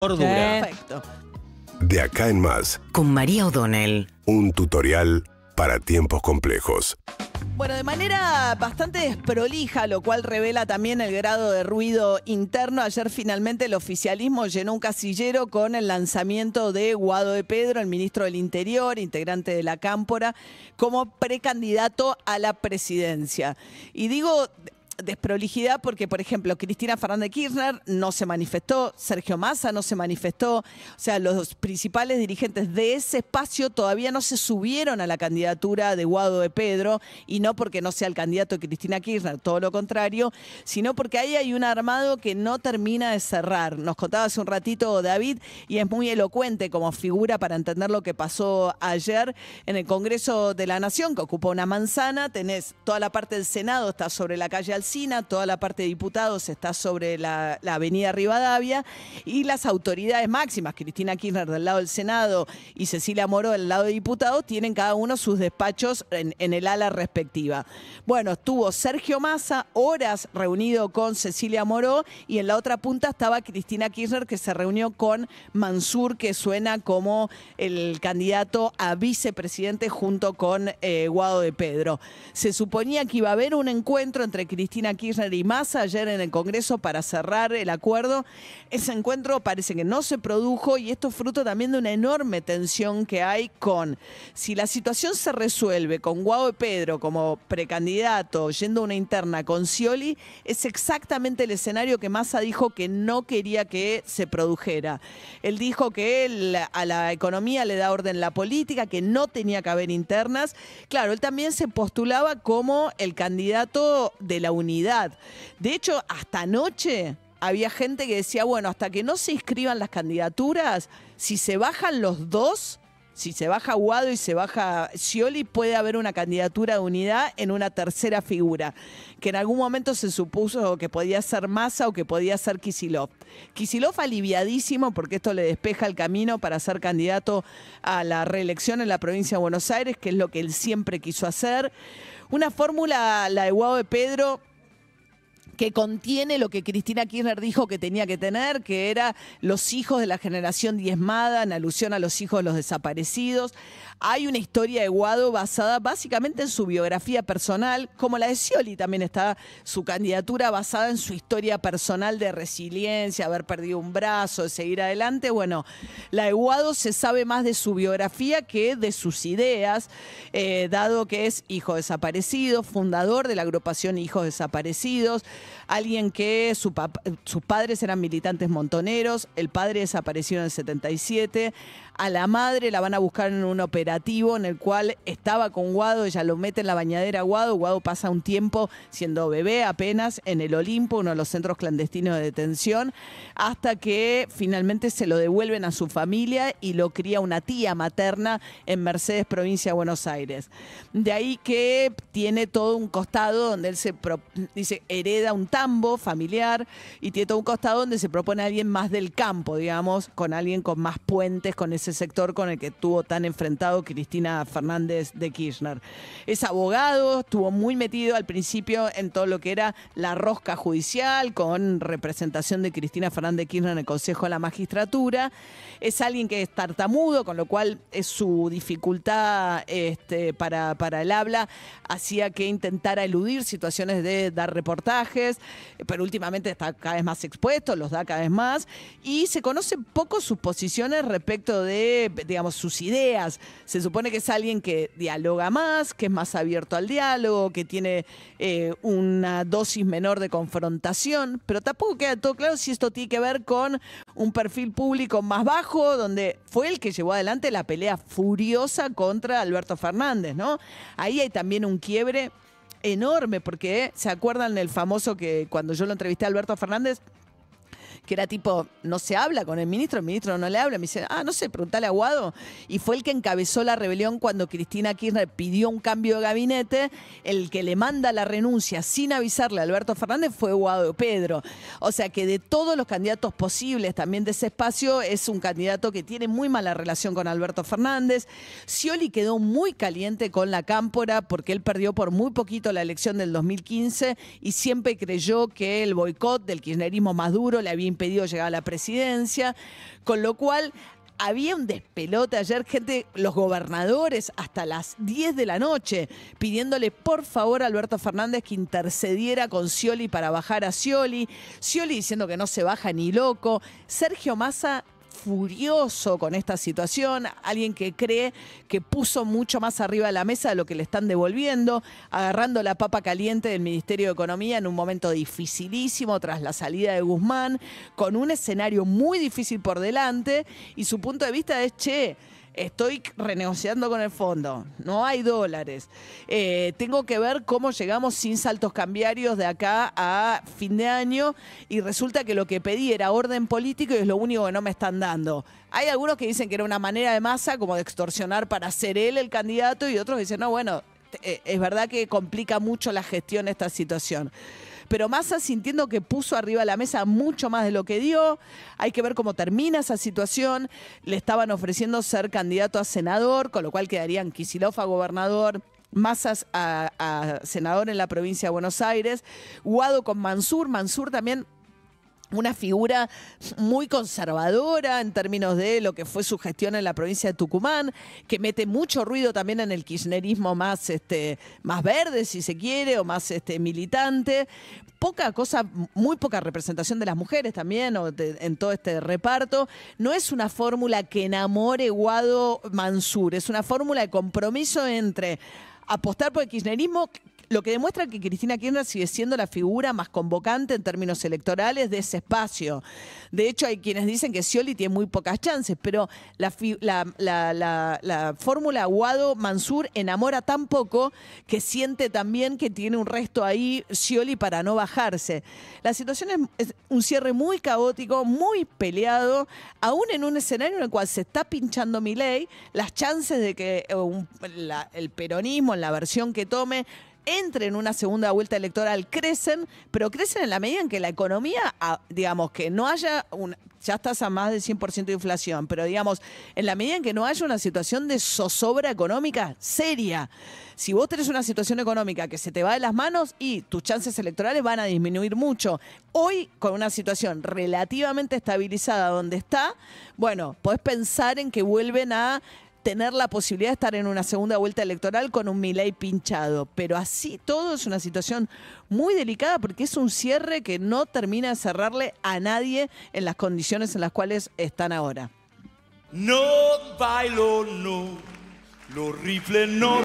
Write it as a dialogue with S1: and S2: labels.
S1: Cordura.
S2: Perfecto.
S3: De acá en más,
S4: Con María O'Donnell.
S3: un tutorial para tiempos complejos.
S2: Bueno, de manera bastante desprolija, lo cual revela también el grado de ruido interno. Ayer finalmente el oficialismo llenó un casillero con el lanzamiento de Guado de Pedro, el ministro del Interior, integrante de la Cámpora, como precandidato a la presidencia. Y digo desprolijidad porque, por ejemplo, Cristina Fernández de Kirchner no se manifestó, Sergio Massa no se manifestó, o sea, los principales dirigentes de ese espacio todavía no se subieron a la candidatura de Guado de Pedro, y no porque no sea el candidato de Cristina Kirchner, todo lo contrario, sino porque ahí hay un armado que no termina de cerrar. Nos contaba hace un ratito David, y es muy elocuente como figura para entender lo que pasó ayer en el Congreso de la Nación, que ocupa una manzana. Tenés toda la parte del Senado, está sobre la calle Alsina, toda la parte de diputados está sobre la avenida Rivadavia, y las autoridades máximas, Cristina Kirchner del lado del Senado y Cecilia Moró del lado de diputados, tienen cada uno sus despachos en el ala respectiva. Bueno, estuvo Sergio Massa horas reunido con Cecilia Moró, y en la otra punta estaba Cristina Kirchner, que se reunió con Mansur, que suena como el candidato a vicepresidente junto con Guado de Pedro. Se suponía que iba a haber un encuentro entre Cristina Kirchner y Massa ayer en el Congreso para cerrar el acuerdo. Ese encuentro parece que no se produjo, y esto es fruto también de una enorme tensión que hay con, si la situación se resuelve con Guado de Pedro como precandidato yendo a una interna con Scioli, es exactamente el escenario que Massa dijo que no quería que se produjera. Él dijo que a la economía le da orden la política, que no tenía que haber internas. Claro, él también se postulaba como el candidato de la unidad. De hecho, hasta anoche había gente que decía, bueno, hasta que no se inscriban las candidaturas, si se bajan los dos, si se baja Guado y se baja Scioli, puede haber una candidatura de unidad en una tercera figura, que en algún momento se supuso que podía ser Massa o que podía ser Kicillof. Kicillof aliviadísimo, porque esto le despeja el camino para ser candidato a la reelección en la provincia de Buenos Aires, que es lo que él siempre quiso hacer. Una fórmula, la de Guado de Pedro, que contiene lo que Cristina Kirchner dijo que tenía que tener, que era los hijos de la generación diezmada, en alusión a los hijos de los desaparecidos. Hay una historia de Guado basada básicamente en su biografía personal, como la de Scioli también está su candidatura basada en su historia personal de resiliencia, haber perdido un brazo, de seguir adelante. Bueno, la de Guado se sabe más de su biografía que de sus ideas, dado que es hijo desaparecido, fundador de la agrupación Hijos Desaparecidos, alguien que sus padres eran militantes montoneros, el padre desapareció en el 77, a la madre la van a buscar en un operativo en el cual estaba con Guado, ella lo mete en la bañadera a Guado, Guado pasa un tiempo siendo bebé apenas en el Olimpo, uno de los centros clandestinos de detención, hasta que finalmente se lo devuelven a su familia y lo cría una tía materna en Mercedes, provincia de Buenos Aires. De ahí que tiene todo un costado donde él dice, hereda un tambo familiar, y tiene todo un costado donde se propone a alguien más del campo, digamos, con alguien con más puentes con ese sector con el que estuvo tan enfrentado Cristina Fernández de Kirchner. Es abogado, estuvo muy metido al principio en todo lo que era la rosca judicial, con representación de Cristina Fernández de Kirchner en el Consejo de la Magistratura. Es alguien que es tartamudo, con lo cual es su dificultad para el habla hacía que intentara eludir situaciones de dar reportajes, pero últimamente está cada vez más expuesto, los da cada vez más, y se conocen poco sus posiciones respecto de, digamos, sus ideas. Se supone que es alguien que dialoga más, que es más abierto al diálogo, que tiene una dosis menor de confrontación, pero tampoco queda todo claro si esto tiene que ver con un perfil público más bajo, donde fue el que llevó adelante la pelea furiosa contra Alberto Fernández, ¿no? Ahí hay también un quiebre enorme, porque ¿se acuerdan el famoso que cuando yo lo entrevisté a Alberto Fernández, que era tipo, no se habla con el ministro no le habla, me dice, no sé, preguntale a Guado, y fue el que encabezó la rebelión cuando Cristina Kirchner pidió un cambio de gabinete, el que le manda la renuncia sin avisarle a Alberto Fernández fue Guado de Pedro. O sea que de todos los candidatos posibles también de ese espacio, es un candidato que tiene muy mala relación con Alberto Fernández. Scioli quedó muy caliente con la Cámpora porque él perdió por muy poquito la elección del 2015 y siempre creyó que el boicot del kirchnerismo más duro le había impedido llegar a la presidencia, con lo cual había un despelote ayer, los gobernadores hasta las 10 de la noche, pidiéndole por favor a Alberto Fernández que intercediera con Scioli para bajar a Scioli. Scioli diciendo que no se baja ni loco. Sergio Massa furioso con esta situación, alguien que cree que puso mucho más arriba de la mesa de lo que le están devolviendo, agarrando la papa caliente del Ministerio de Economía en un momento dificilísimo tras la salida de Guzmán, con un escenario muy difícil por delante, y su punto de vista es, estoy renegociando con el fondo, no hay dólares. Tengo que ver cómo llegamos sin saltos cambiarios de acá a fin de año, y resulta que lo que pedí era orden político y es lo único que no me están dando. Hay algunos que dicen que era una manera de Massa como de extorsionar para ser él el candidato, y otros dicen, no, bueno, es verdad que complica mucho la gestión esta situación. Pero Massa sintiendo que puso arriba de la mesa mucho más de lo que dio. Hay que ver cómo termina esa situación. Le estaban ofreciendo ser candidato a senador, con lo cual quedarían Kicillof a gobernador, Massa a senador en la provincia de Buenos Aires, Guado con Mansur. Mansur también una figura muy conservadora en términos de lo que fue su gestión en la provincia de Tucumán, que mete mucho ruido también en el kirchnerismo más verde, si se quiere, o más militante. Muy poca representación de las mujeres también en todo este reparto. No es una fórmula que enamore Guado Mansur, es una fórmula de compromiso entre apostar por el kirchnerismo, lo que demuestra que Cristina Kirchner sigue siendo la figura más convocante en términos electorales de ese espacio. De hecho, hay quienes dicen que Scioli tiene muy pocas chances, pero la fórmula Guado-Mansur enamora tan poco que siente también que tiene un resto ahí Scioli para no bajarse. La situación es un cierre muy caótico, muy peleado, aún en un escenario en el cual se está pinchando Milei. Las chances de que el peronismo, en la versión que tome, entre en una segunda vuelta electoral crecen, pero crecen en la medida en que la economía, digamos, que no haya ya estás a más del 100% de inflación, pero digamos, en la medida en que no haya una situación de zozobra económica seria. Si vos tenés una situación económica que se te va de las manos, y tus chances electorales van a disminuir mucho. Hoy, con una situación relativamente estabilizada donde está, bueno, podés pensar en que vuelven a tener la posibilidad de estar en una segunda vuelta electoral con un Milei pinchado. Pero así todo es una situación muy delicada porque es un cierre que no termina de cerrarle a nadie en las condiciones en las cuales están ahora.
S1: No bailo, no, los rifles no.